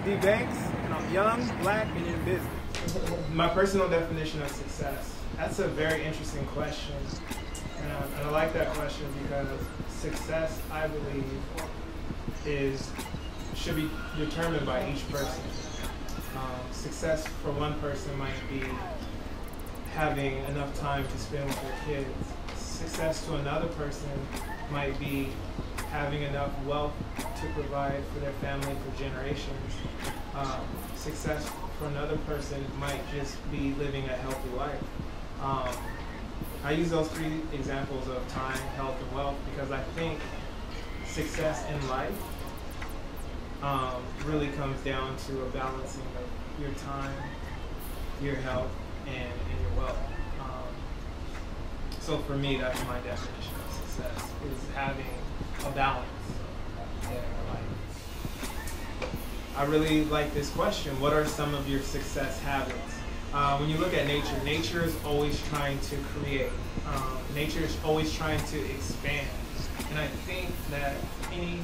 D Banks, and I'm young, black, and in business. My personal definition of success. That's a very interesting question. And I like that question because success, I believe, should be determined by each person. Success for one person might be having enough time to spend with their kids. Success to another person might be having enough wealth to provide for their family for generations. Success for another person might just be living a healthy life. I use those three examples of time, health, and wealth because I think success in life really comes down to a balancing of your time, your health, and your wealth. So for me, that's my definition of success, is having a balance in your life. I really like this question. What are some of your success habits? When you look at nature, nature is always trying to create. Nature is always trying to expand. And I think that any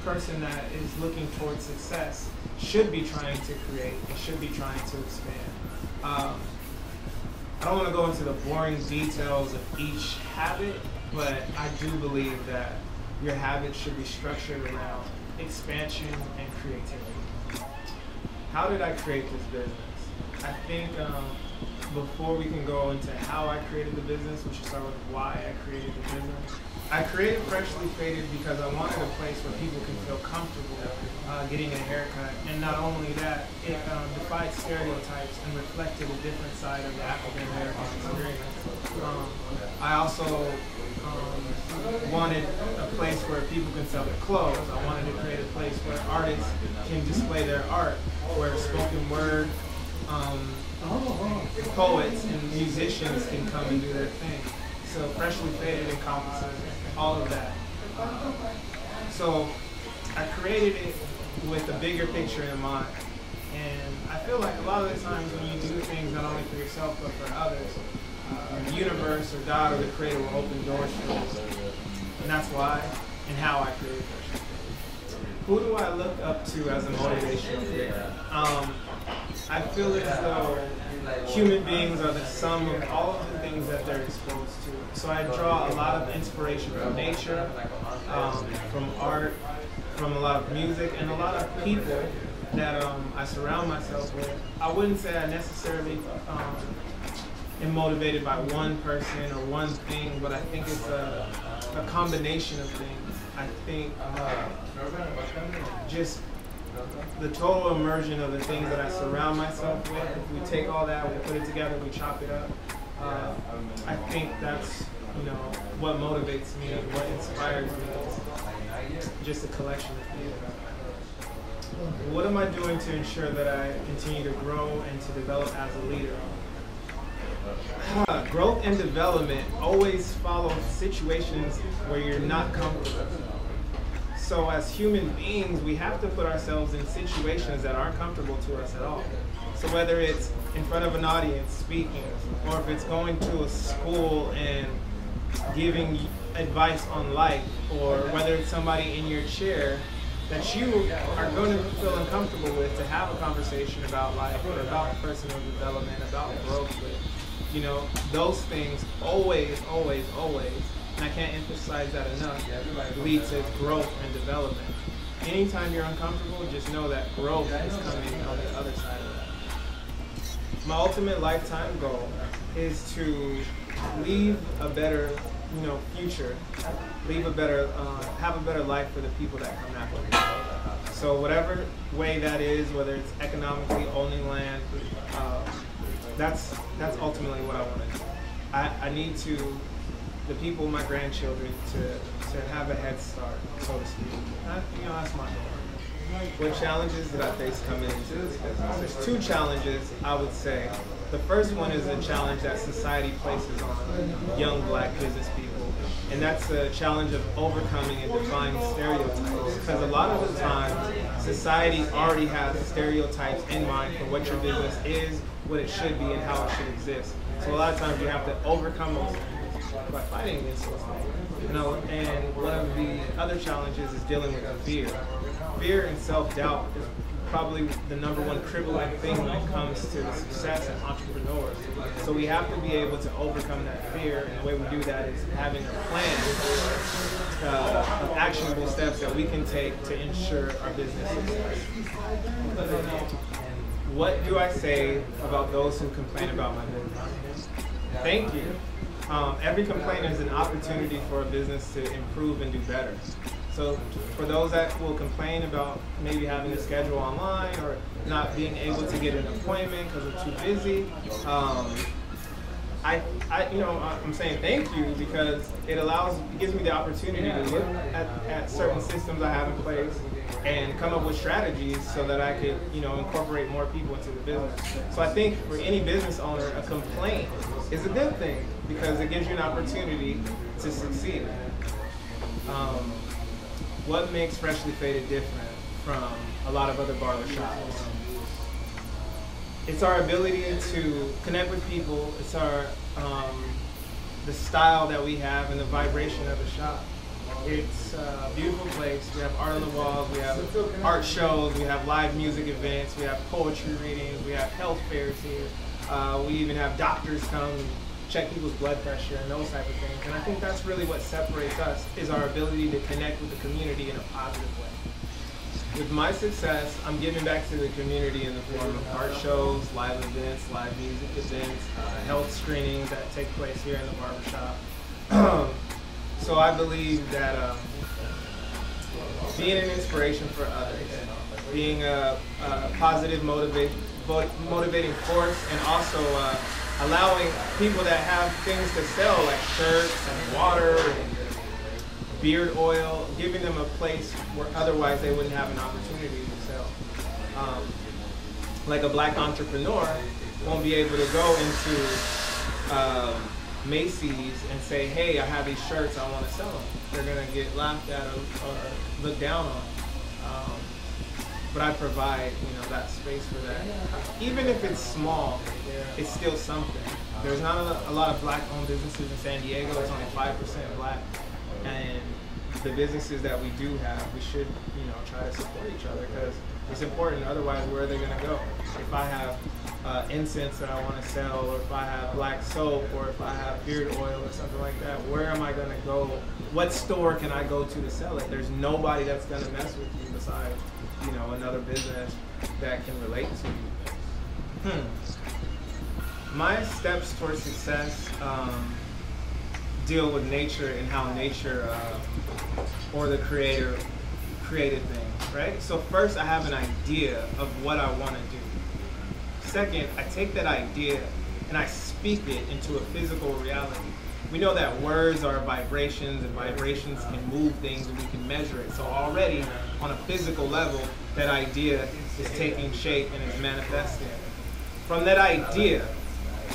person that is looking towards success should be trying to create and should be trying to expand. I don't want to go into the boring details of each habit, but I do believe that your habits should be structured around expansion and creativity. How did I create this business? I think before we can go into how I created the business, we should start with why I created the business. I created Freshly Faded because I wanted a place where people can feel comfortable getting a haircut. And not only that, it defied stereotypes and reflected a different side of the African American experience. I also wanted a place where people can sell their clothes. I wanted to create a place where artists can display their art, where spoken word, poets and musicians can come and do their thing. So Freshly Faded encompasses all of that. So I created it with a bigger picture in mind. And I feel like a lot of the times when you do things not only for yourself but for others, the universe or God or the Creator will open doors for you. And that's why and how I created Freshly Faded. Who do I look up to as a motivational figure? I feel as though human beings are the sum of all of the things that they're exposed to. So I draw a lot of inspiration from nature, from art, from a lot of music, and a lot of people that I surround myself with. I wouldn't say I necessarily am motivated by one person or one thing, but I think it's a combination of things. I think just the total immersion of the things that I surround myself with, if we take all that, we put it together, we chop it up, I think that's what motivates me, what inspires me, is just a collection of things. What am I doing to ensure that I continue to grow and to develop as a leader? Growth and development always follow situations where you're not comfortable. So as human beings, we have to put ourselves in situations that aren't comfortable to us at all. So whether it's in front of an audience speaking, or if it's going to a school and giving advice on life, or whether it's somebody in your chair that you are going to feel uncomfortable with to have a conversation about life or about personal development, about growth with. Those things always, always, always, and I can't emphasize that enough, lead to growth and development. Anytime you're uncomfortable, just know that growth is coming on the other side of that. My ultimate lifetime goal is to leave a better, future, leave a better, have a better life for the people that come after me. So whatever way that is, whether it's economically owning land, that's ultimately what I want to do. I need the people, my grandchildren, to have a head start, so to speak. That's my goal. What challenges did I face coming into this business? There's two challenges, I would say. The first one is a challenge that society places on young black business people. And that's the challenge of overcoming and defying stereotypes. Because a lot of the times, society already has stereotypes in mind for what your business is, what it should be, and how it should exist. So a lot of times you have to overcome those by fighting against those things. And one of the other challenges is dealing with fear. Fear and self-doubt is probably the #1 crippling thing when it comes to the success of entrepreneurs. So we have to be able to overcome that fear, and the way we do that is having a plan of actionable steps that we can take to ensure our business success. What do I say about those who complain about my business? Thank you. Every complaint is an opportunity for a business to improve and do better. So for those that will complain about maybe having to schedule online or not being able to get an appointment because we're too busy, I'm saying thank you, because it gives me the opportunity to look at certain systems I have in place and come up with strategies so that I could, incorporate more people into the business. So I think for any business owner, a complaint is a good thing because it gives you an opportunity to succeed. What makes Freshly Faded different from a lot of other barbershops? It's our ability to connect with people. It's our the style that we have and the vibration of the shop. It's a beautiful place. We have art on the walls, we have art shows, we have live music events, we have poetry readings, we have health fairs here. We even have doctors come and check people's blood pressure and those type of things. And I think that's really what separates us, is our ability to connect with the community in a positive way. With my success, I'm giving back to the community in the form of art shows, live events, live music events, health screenings that take place here in the barbershop. So I believe that being an inspiration for others, being a positive motivating force, and also allowing people that have things to sell like shirts and water and beard oil, giving them a place where otherwise they wouldn't have an opportunity to sell. Like a black entrepreneur won't be able to go into Macy's and say, hey, I have these shirts, I want to sell them. They're going to get laughed at or looked down on. But I provide, that space for that. Even if it's small, it's still something. There's not a lot of black-owned businesses in San Diego. It's only 5% black. And the businesses that we do have, we should, try to support each other, because it's important. Otherwise, where are they going to go? If I have incense that I want to sell, or if I have black soap, or if I have beard oil or something like that, where am I going to go? What store can I go to sell it? There's nobody that's going to mess with you besides, another business that can relate to you. My steps towards success deal with nature and how nature or the creator created things, right? So first, I have an idea of what I want to do. Second, I take that idea and I speak it into a physical reality. We know that words are vibrations, and vibrations can move things, and we can measure it. So already, on a physical level, that idea is taking shape and is manifesting. From that idea,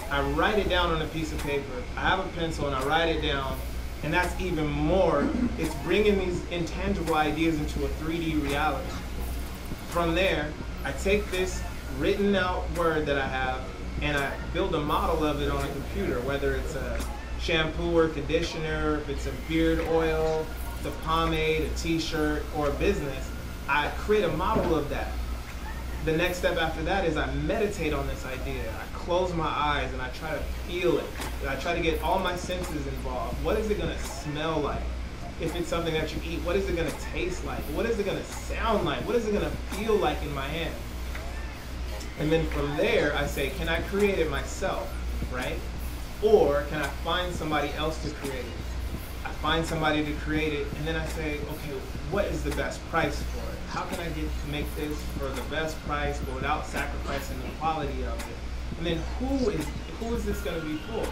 I write it down on a piece of paper. I have a pencil and I write it down, and that's even more. It's bringing these intangible ideas into a 3D reality. From there, I take this written out word that I have and I build a model of it on a computer, whether it's a shampoo or conditioner, if it's a beard oil, it's a pomade, a t-shirt, or a business. I create a model of that. The next step after that is I meditate on this idea. I close my eyes and I try to feel it. I try to get all my senses involved. What is it going to smell like? If it's something that you eat, what is it going to taste like? What is it going to sound like? What is it going to feel like in my hand? And then from there, I say, can I create it myself, right? Or can I find somebody else to create it? I find somebody to create it, and then I say, okay, what is the best price for it? How can I make this for the best price, but without sacrificing the quality of it? And then who is this going to be for?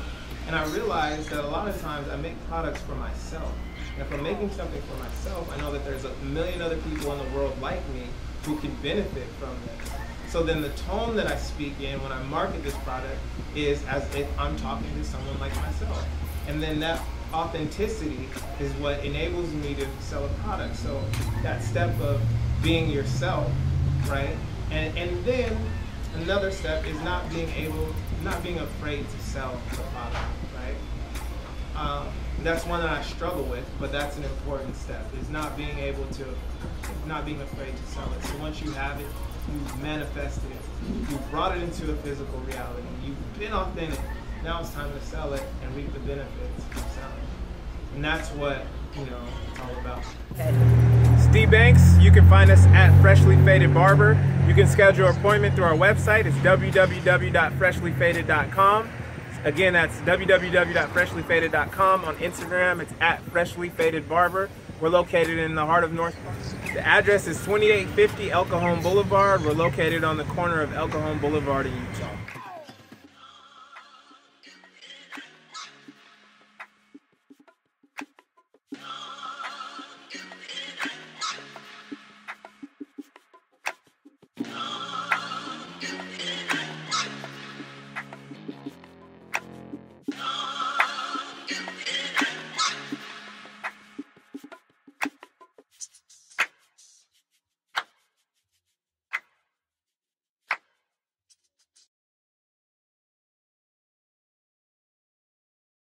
And I realize that a lot of times I make products for myself. And if I'm making something for myself, I know that there's a million other people in the world like me who can benefit from this. So then the tone that I speak in when I market this product is as if I'm talking to someone like myself. And then that authenticity is what enables me to sell a product. So that step of being yourself, right? And then another step is not being afraid to sell the product, right? That's one that I struggle with, but that's an important step, is not being afraid to sell it. So once you have it, You've manifested it. You've brought it into a physical reality. You've been authentic. Now it's time to sell it and reap the benefits of selling. And that's what, it's all about. Steve Banks, you can find us at Freshly Faded Barber. You can schedule an appointment through our website. It's www.freshlyfaded.com. Again, that's www.freshlyfaded.com. On Instagram, it's at Freshly Faded Barber. We're located in the heart of North Park. The address is 2850 El Cajon Boulevard. We're located on the corner of El Cajon Boulevard in Utah.